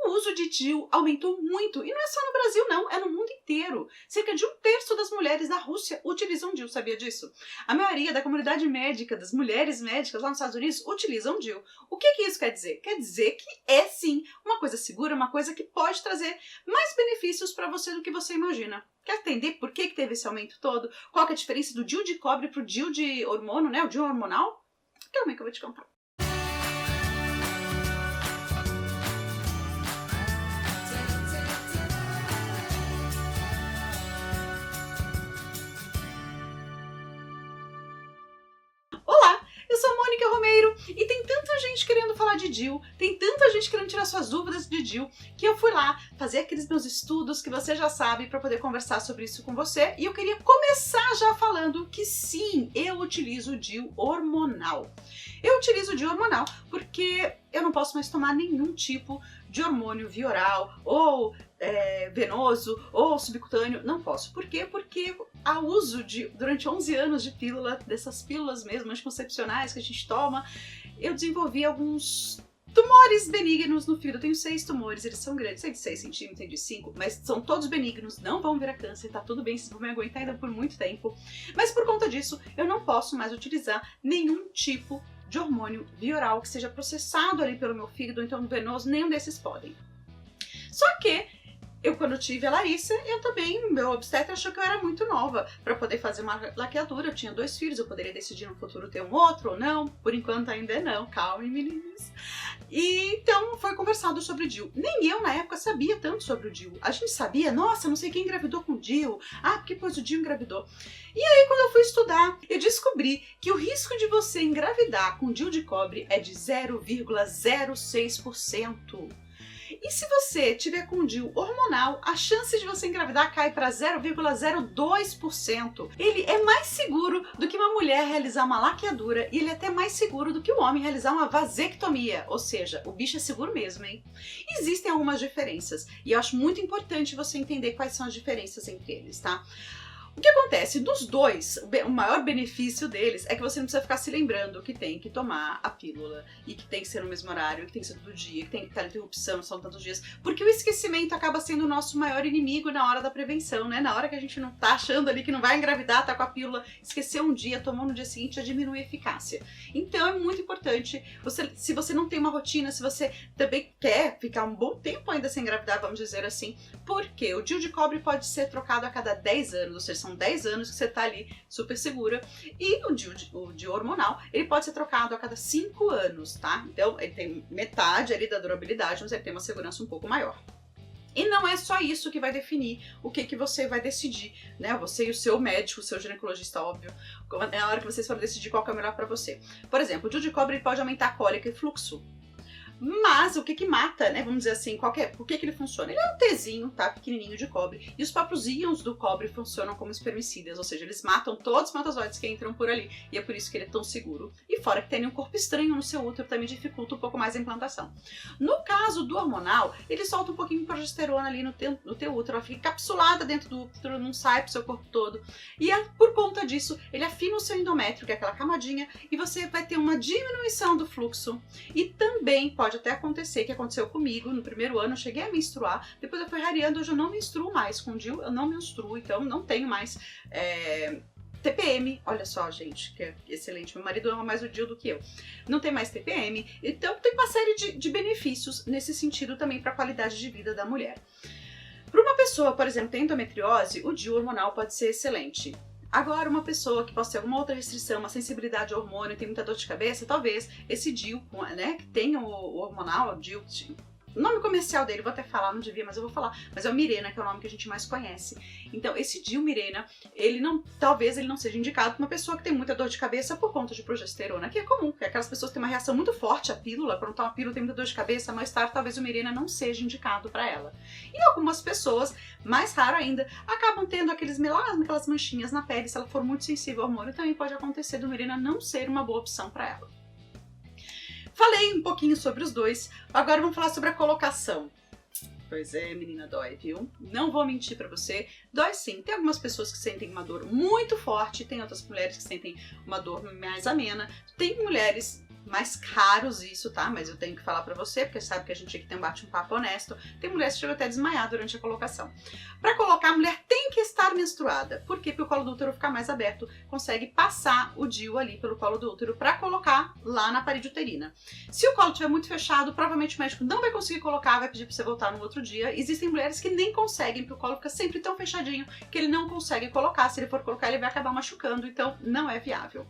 O uso de DIU aumentou muito, e não é só no Brasil não, é no mundo inteiro. Cerca de 1/3 das mulheres da Rússia utilizam DIU, sabia disso? A maioria da comunidade médica, das mulheres médicas lá nos Estados Unidos, utilizam DIU. O que isso quer dizer? Quer dizer que é sim uma coisa segura, uma coisa que pode trazer mais benefícios para você do que você imagina. Quer entender por que teve esse aumento todo? Qual que é a diferença do DIU de cobre para o DIU de hormônio, né? O DIU hormonal? Calma aí que eu vou te contar. Eu sou a Mônica Romeiro e tem tanta gente querendo falar de DIU, tem tanta gente querendo tirar suas dúvidas de DIU, que eu fui lá fazer aqueles meus estudos que você já sabe para poder conversar sobre isso com você, e eu queria começar já falando que sim, eu utilizo o DIU hormonal. Eu utilizo o DIU hormonal porque eu não posso mais tomar nenhum tipo de hormônio via oral ou venoso ou subcutâneo, não posso. Por quê? Porque a uso durante 11 anos de pílula, dessas pílulas mesmo anticoncepcionais que a gente toma, eu desenvolvi alguns tumores benignos no fígado. Eu tenho 6 tumores, eles são grandes, tem de 6 centímetros, tem de 5, mas são todos benignos, não vão virar câncer, tá tudo bem, vocês vão me aguentar ainda por muito tempo. Mas por conta disso, eu não posso mais utilizar nenhum tipo de hormônio via oral que seja processado ali pelo meu fígado, então venoso, nenhum desses podem. Só que quando tive a Larissa, meu obstetra achou que eu era muito nova para poder fazer uma laqueadura. Eu tinha 2 filhos, eu poderia decidir no futuro ter um outro ou não. Por enquanto ainda não, calma, meninas. E então foi conversado sobre o DIU. Nem eu na época sabia tanto sobre o DIU. A gente sabia, nossa, não sei quem engravidou com o DIU. Ah, porque pois o DIU engravidou. E aí quando eu fui estudar, eu descobri que o risco de você engravidar com DIU de cobre é de 0,06%. E se você tiver com DIU hormonal, a chance de você engravidar cai para 0,02%. Ele é mais seguro do que uma mulher realizar uma laqueadura, e ele é até mais seguro do que o homem realizar uma vasectomia. Ou seja, o bicho é seguro mesmo, hein? Existem algumas diferenças, e eu acho muito importante você entender quais são as diferenças entre eles, tá? O que acontece? Dos dois, o maior benefício deles é que você não precisa ficar se lembrando que tem que tomar a pílula e que tem que ser no mesmo horário, que tem que ser todo dia, que tem que estar interrupção, são tantos dias, porque o esquecimento acaba sendo o nosso maior inimigo na hora da prevenção, né? Na hora que a gente não tá achando ali que não vai engravidar, tá com a pílula, esqueceu um dia, tomou no dia seguinte, já diminui a eficácia. Então é muito importante, se você não tem uma rotina, se você também quer ficar um bom tempo ainda sem engravidar, vamos dizer assim, porque o DIU de cobre pode ser trocado a cada 10 anos, ou seja, são 10 anos que você tá ali super segura, e o DIU hormonal, ele pode ser trocado a cada 5 anos, tá? Então ele tem metade ali da durabilidade, mas ele tem uma segurança um pouco maior. E não é só isso que vai definir o que você vai decidir, né? Você e o seu médico, o seu ginecologista, óbvio, na hora que vocês forem decidir qual que é o melhor para você. Por exemplo, o DIU de cobre ele pode aumentar a cólica e fluxo. Mas o que mata, né, vamos dizer assim, por que ele funciona? Ele é um Tzinho, tá, pequenininho de cobre, e os próprios íons do cobre funcionam como espermicidas, ou seja, eles matam todos os espermatozoides que entram por ali, e é por isso que ele é tão seguro. E fora que tem um corpo estranho no seu útero, também dificulta um pouco mais a implantação. No caso do hormonal, ele solta um pouquinho de progesterona ali no teu útero, ela fica encapsulada dentro do útero, não sai pro seu corpo todo, e por conta disso, ele afina o seu endométrio, que é aquela camadinha, e você vai ter uma diminuição do fluxo, e também pode até acontecer, que aconteceu comigo, no primeiro ano eu cheguei a menstruar, depois eu fui rareando, hoje eu não menstruo mais, com DIU eu não menstruo, então não tenho mais TPM, olha só gente, que é excelente, meu marido ama mais o DIU do que eu, não tem mais TPM, então tem uma série de benefícios nesse sentido também para a qualidade de vida da mulher. Para uma pessoa, por exemplo, que tem endometriose, o DIU hormonal pode ser excelente. Agora, uma pessoa que possa ter alguma outra restrição, uma sensibilidade ao hormônio, tem muita dor de cabeça, talvez esse DIU, né, que tem o hormonal, o DIU, o nome comercial dele, vou até falar, não devia, mas eu vou falar, mas é o Mirena, que é o nome que a gente mais conhece. Então, esse DIU Mirena, talvez ele não seja indicado para uma pessoa que tem muita dor de cabeça por conta de progesterona, que é comum, que aquelas pessoas têm uma reação muito forte à pílula, quando toma a pílula tem muita dor de cabeça, mais tarde talvez o Mirena não seja indicado para ela. E algumas pessoas, mais raro ainda, acabam tendo aqueles melasmas, aquelas manchinhas na pele, se ela for muito sensível ao hormônio, também pode acontecer do Mirena não ser uma boa opção para ela. Falei um pouquinho sobre os dois, agora vamos falar sobre a colocação. Pois é, menina, dói, viu? Não vou mentir pra você, dói sim. Tem algumas pessoas que sentem uma dor muito forte, tem outras mulheres que sentem uma dor mais amena, tem mulheres mais caros isso, tá? Mas eu tenho que falar pra você, porque sabe que a gente aqui tem um papo honesto. Tem mulheres que chegam até a desmaiar durante a colocação. Pra colocar, a mulher tem que estar menstruada. Por quê? Porque o colo do útero fica mais aberto, consegue passar o DIU ali pelo colo do útero pra colocar lá na parede uterina. Se o colo estiver muito fechado, provavelmente o médico não vai conseguir colocar, vai pedir pra você voltar no outro dia. Existem mulheres que nem conseguem, porque o colo fica sempre tão fechadinho que ele não consegue colocar. Se ele for colocar, ele vai acabar machucando, então não é viável.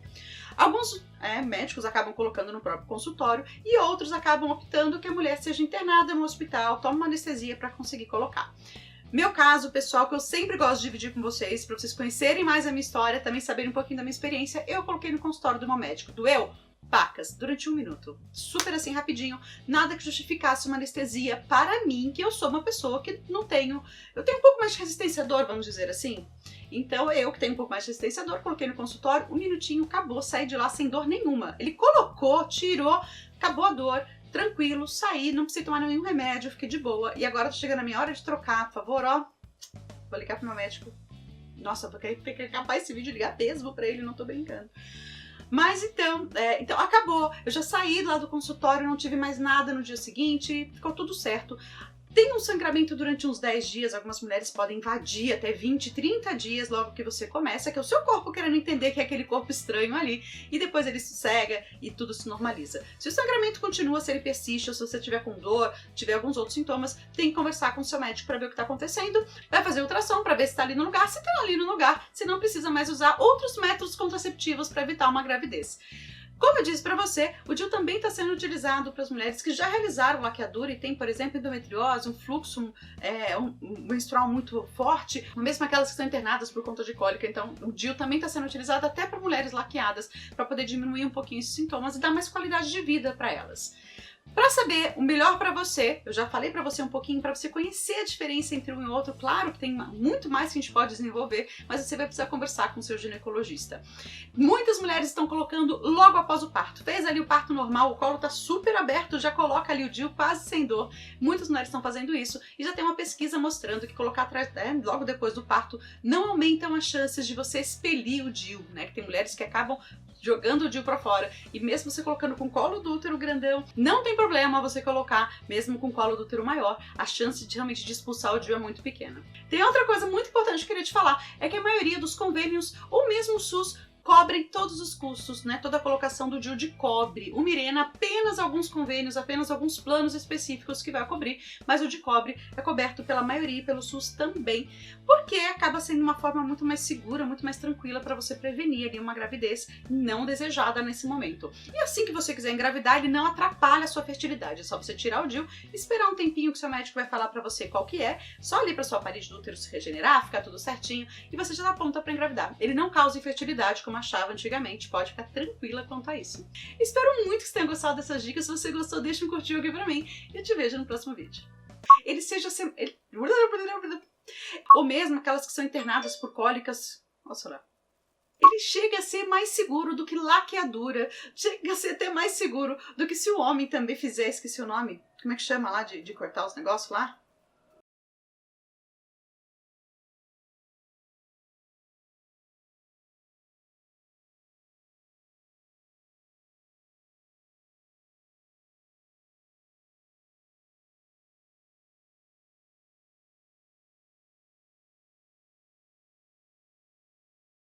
Alguns médicos acabam colocando no próprio consultório e outros acabam optando que a mulher seja internada no hospital, tome uma anestesia para conseguir colocar. Meu caso, pessoal, que eu sempre gosto de dividir com vocês, para vocês conhecerem mais a minha história, também saberem um pouquinho da minha experiência, eu coloquei no consultório do meu médico. Doeu? Pacas, durante 1 minuto. Super assim, rapidinho. Nada que justificasse uma anestesia para mim, que eu sou uma pessoa que não tenho... Eu tenho um pouco mais de resistência à dor, vamos dizer assim. Então, eu que tenho um pouco mais de resistência à dor, coloquei no consultório, 1 minutinho, acabou, saí de lá sem dor nenhuma. Ele colocou, tirou, acabou a dor, tranquilo, saí, não precisei tomar nenhum remédio, fiquei de boa. E agora tá chegando a minha hora de trocar, por favor, ó. Vou ligar pro meu médico. Nossa, vou ter que acabar esse vídeo e ligar mesmo pra ele, não tô brincando. Mas então acabou. Eu já saí lá do consultório, não tive mais nada no dia seguinte, ficou tudo certo. Tem um sangramento durante uns 10 dias, algumas mulheres podem invadir até 20, 30 dias logo que você começa, que é o seu corpo querendo entender que é aquele corpo estranho ali, e depois ele sossega e tudo se normaliza. Se o sangramento continua, se ele persiste, ou se você tiver com dor, tiver alguns outros sintomas, tem que conversar com o seu médico para ver o que está acontecendo, vai fazer ultrassom para ver se está ali no lugar, se está ali no lugar, se não precisa mais usar outros métodos contraceptivos para evitar uma gravidez. Como eu disse pra você, o DIU também está sendo utilizado para as mulheres que já realizaram laqueadura e tem, por exemplo, endometriose, um fluxo menstrual muito forte, mesmo aquelas que estão internadas por conta de cólica. Então, o DIU também está sendo utilizado até para mulheres laqueadas, para poder diminuir um pouquinho esses sintomas e dar mais qualidade de vida para elas. Para saber o melhor para você, eu já falei para você um pouquinho, para você conhecer a diferença entre um e outro. Claro que tem muito mais que a gente pode desenvolver, mas você vai precisar conversar com o seu ginecologista. Muitas mulheres estão colocando logo após o parto. Fez ali o parto normal, o colo está super aberto, já coloca ali o DIU quase sem dor. Muitas mulheres estão fazendo isso e já tem uma pesquisa mostrando que colocar logo depois do parto não aumentam as chances de você expelir o DIU, né? Que tem mulheres que acabam jogando o DIU para fora, e mesmo você colocando com o colo do útero grandão, não tem problema você colocar mesmo com o colo do útero maior, a chance de realmente de expulsar o DIU é muito pequena. Tem outra coisa muito importante que eu queria te falar, é que a maioria dos convênios, ou mesmo o SUS, cobrem todos os custos, né? Toda a colocação do DIU de cobre. O Mirena, apenas alguns convênios, apenas alguns planos específicos que vai cobrir, mas o de cobre é coberto pela maioria e pelo SUS também, porque acaba sendo uma forma muito mais segura, muito mais tranquila para você prevenir ali uma gravidez não desejada nesse momento. E assim que você quiser engravidar, ele não atrapalha a sua fertilidade, é só você tirar o DIU, esperar um tempinho que seu médico vai falar para você qual que é, só ali para sua parede do útero se regenerar, ficar tudo certinho, e você já tá pronta para engravidar. Ele não causa infertilidade, como achava antigamente, pode ficar tranquila quanto a isso. Espero muito que você tenha gostado dessas dicas. Se você gostou, deixa um curtir aqui pra mim e eu te vejo no próximo vídeo. Ou mesmo aquelas que são internadas por cólicas. Nossa, lá. Ele chega a ser mais seguro do que laqueadura, chega a ser até mais seguro do que se o homem também fizesse, esqueci o nome, como é que chama lá de cortar os negócios lá?